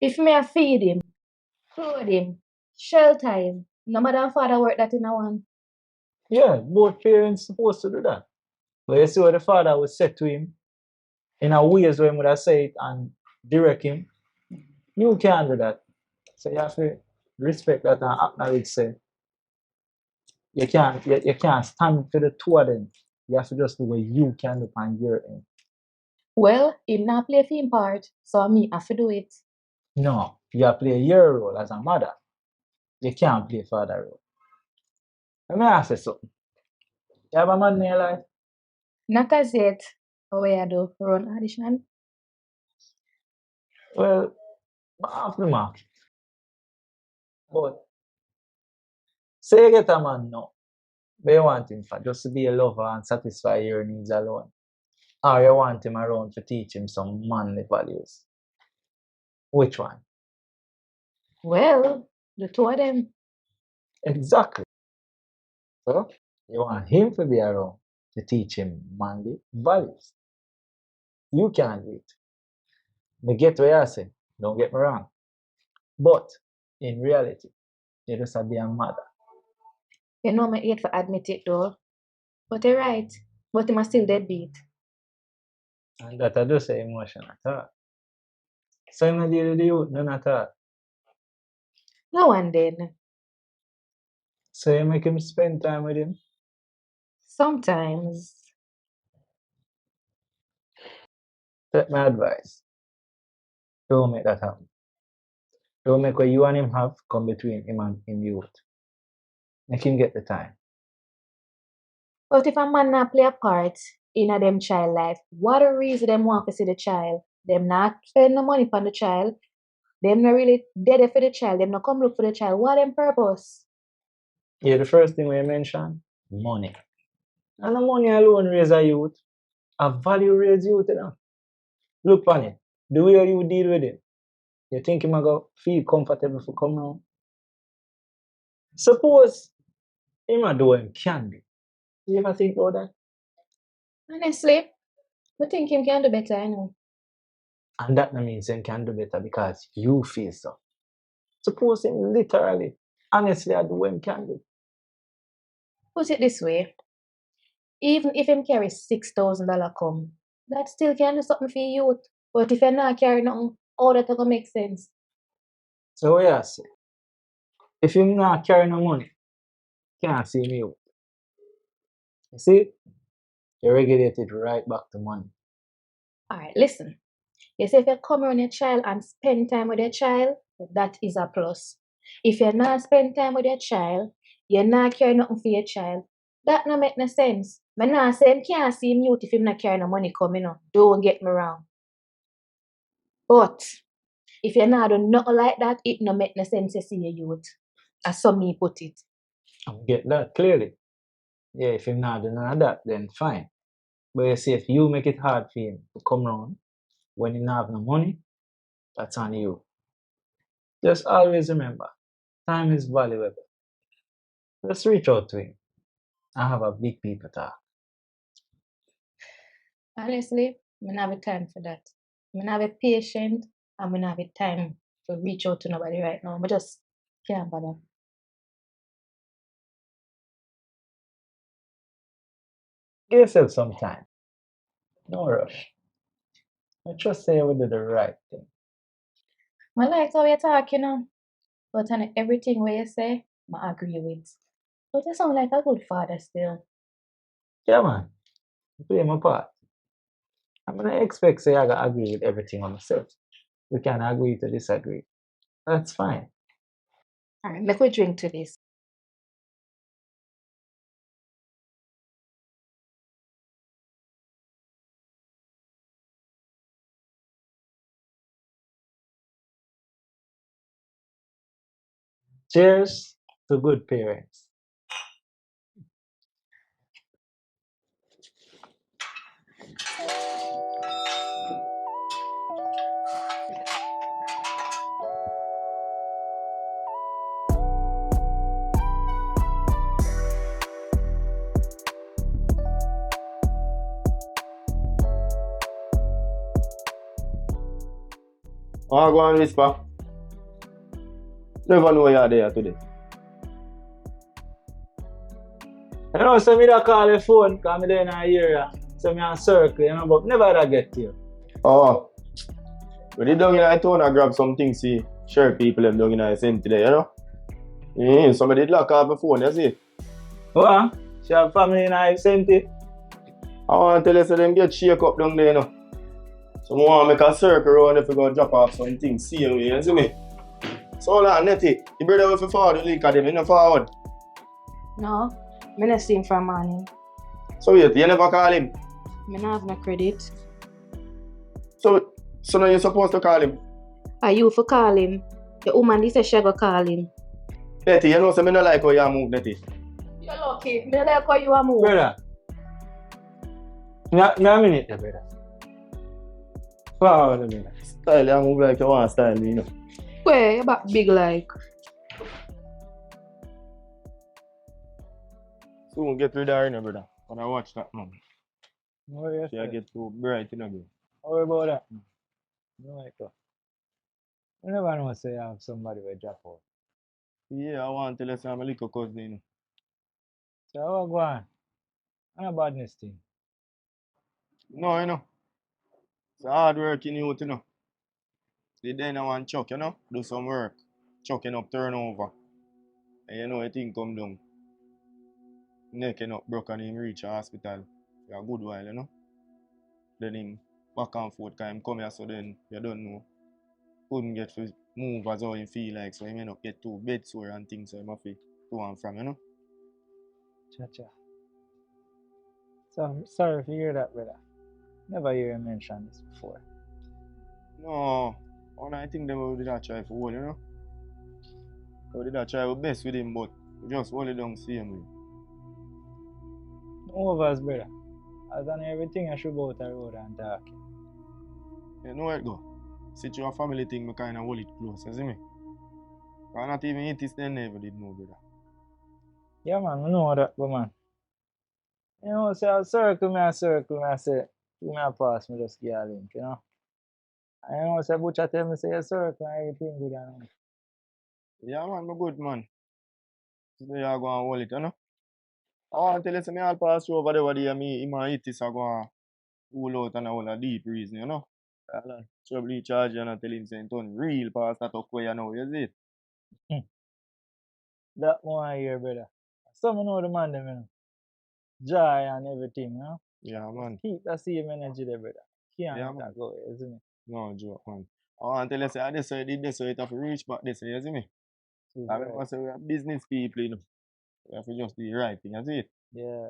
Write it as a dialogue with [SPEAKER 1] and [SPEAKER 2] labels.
[SPEAKER 1] If me a feed him, clothe him, shelter him, no mother and father work that in a one.
[SPEAKER 2] Yeah, both parents supposed to do that. But you see what the father would say to him in a ways where he would have say it and direct him. You can't do that. So you have to respect that and acknowledge say you can't stand for the two of them. You have to just do what you can do on your end.
[SPEAKER 1] Well, him not play film part, so me have to do it.
[SPEAKER 2] No, you have to play your role as a mother. You can't play father role. Let me ask you something. You have a man in your life?
[SPEAKER 1] Not as yet, where I do run audition.
[SPEAKER 2] Well, off the mark. But say you get a man now, but you want him for just to be a lover and satisfy your needs alone. Or you want him around to teach him some manly values. Which one?
[SPEAKER 1] Well, the two of them.
[SPEAKER 2] Exactly. So you want him to be around to teach him manly values. You can't do it. Me get what you say, don't get me wrong. But in reality, you just have to be a mother.
[SPEAKER 1] You know me hate for admit it though. But you're right. But him a still deadbeat.
[SPEAKER 2] And that I just say emotion at all. So I'm not deal with the youth, none at all.
[SPEAKER 1] No one then.
[SPEAKER 2] So you make him spend time with him.
[SPEAKER 1] Sometimes.
[SPEAKER 2] Take my advice. Don't make that happen. Don't make what you and him have come between him and him youth. Make him get the time.
[SPEAKER 1] But if a man not play a part in a them child life, what a reason them want to see the child? Them not spend no money on the child. Them not really dead for the child. Them not come look for the child. What them purpose?
[SPEAKER 2] Yeah, the first thing we mention, money. And the money alone raise a youth. A value raise youth, you know. Look on it. The way you deal with it. You think him go feel comfortable for come around. Suppose him a do what him can do. You ever think about that?
[SPEAKER 1] Honestly, I think him can do better, I know.
[SPEAKER 2] And that no means him can do better because you feel so. Suppose him literally, honestly, I do what him can do.
[SPEAKER 1] Put it this way. Even if him carry $6,000 come, that still can do something for your youth. But if you not carry nothing, all that gonna make sense.
[SPEAKER 2] So what you say? If you not carry no money, can't see me out. You see? You regulate it right back to money.
[SPEAKER 1] Alright, listen. You say if you come around your child and spend time with your child, that is a plus. If you not spend time with your child, you not carry nothing for your child, that no make no sense. Me not say him can't see him youth if him not carry no money coming up. Don't get me wrong. But if you not do nothing like that, it no make no sense to see your youth. As some me put it.
[SPEAKER 2] I get that clearly. Yeah, if him not do none of that, then fine. But you see, if you make it hard for him to come round when he not have no money, that's on you. Just always remember, time is valuable. Just reach out to him and have a big people talk.
[SPEAKER 1] Honestly, I don't have time for that. I don't have patience and I don't have time to reach out to nobody right now. I just can't bother.
[SPEAKER 2] Give yourself some time. No rush. I just say you will do the right thing.
[SPEAKER 1] I like how you talk, you know. But on everything where you say, I agree with. But you sound like a good father still.
[SPEAKER 2] Yeah, man. Play my part. I'm gonna expect say I gotta agree with everything on myself. We can agree to disagree. That's fine.
[SPEAKER 1] Alright, make we drink to this.
[SPEAKER 2] Cheers to good parents.
[SPEAKER 3] Oh, go on, Whisper. Never know you're there today.
[SPEAKER 2] You know, so me da call the phone because I'm there in an area. So me a circle, you know, but never da get to you.
[SPEAKER 3] Oh, when you down in the town, I grab some things, see, share people them down in the same today, you know? Somebody did lock off the phone, you see?
[SPEAKER 2] What? She have family in her city.
[SPEAKER 3] I want to tell you, so them get shake up down there, you know? So I want to make a circle around if you go drop off some things, see you see me? So now, Nettie, the brother will forward the link of them, you know, forward.
[SPEAKER 1] No, me not see him from morning.
[SPEAKER 3] So wait, you never call him?
[SPEAKER 1] Me not have no credit.
[SPEAKER 3] So now you're supposed to call him?
[SPEAKER 1] Are you for call him? The woman this said she go call him.
[SPEAKER 3] Nettie, you know, so me not like how you move, Nettie.
[SPEAKER 1] You're lucky. Me like how you are move.
[SPEAKER 2] Brother. Me a minute there, brother. Forward a minute.
[SPEAKER 3] Style, you move like you want style, you know.
[SPEAKER 1] Where you back big like?
[SPEAKER 3] Soon get rid of her, you know, brother. When I watch that, man.
[SPEAKER 2] What do you
[SPEAKER 3] She
[SPEAKER 2] say?
[SPEAKER 3] get too bright, you know, bro.
[SPEAKER 2] How about that? No, like that. You never know say you have somebody will drop out.
[SPEAKER 3] Yeah, I want to tell you some little cousin, you know.
[SPEAKER 2] So how go on? And a badness thing.
[SPEAKER 3] No, you know. It's hard working youth, you know. They then I want chuck, you know, do some work. Chucking up turnover. And you know, a thing come down. Neck end up broken, him reach a hospital for a good while, you know. Then him back and forth, cause him come here, so then you don't know. Couldn't get to move as how him feel like, so he may not get too bed sore and things, so he must be to and from, you know.
[SPEAKER 2] Cha-cha. So I'm sorry to hear that, brother. Never hear you mention this before.
[SPEAKER 3] No, and I think them we did try for hold, you know. We did try our best with him, but we just hold it down same way.
[SPEAKER 2] No overs, brother. As on everything I should go out the road and talk.
[SPEAKER 3] You know where it go? Sit your family thing, me kind of hold it close, you see me? Cause not even it is then never did know, brother.
[SPEAKER 2] Yeah, man, I know that, but man. You know, say I circle me, I say, give me a pass, me just give a link, you know. And you know, say Butcher tell me, say a circle and everything good and all.
[SPEAKER 3] Yeah, man, me good, man. Today I go and hold it, you know. I want to tell you, say me all pass through over there, what me, him and it is I go and pull out and all a deep reason, you know. Trouble charge you and tell him saying, turn real pass that up where you know, you see it?
[SPEAKER 2] That more I hear, brother. Some know the man, them, you know. Joy and everything, you know.
[SPEAKER 3] Yeah, man.
[SPEAKER 2] Keep that same energy there, brother. Can't
[SPEAKER 3] Yeah,
[SPEAKER 2] let
[SPEAKER 3] man.
[SPEAKER 2] that go, you see me?
[SPEAKER 3] No joke, man. I want to tell you, say, this way, did this way, it have to reach back this way, you see me?
[SPEAKER 2] It's
[SPEAKER 3] I
[SPEAKER 2] right.
[SPEAKER 3] remember say we are business people, you know. We have to just do the right thing, you see it?
[SPEAKER 2] Yeah.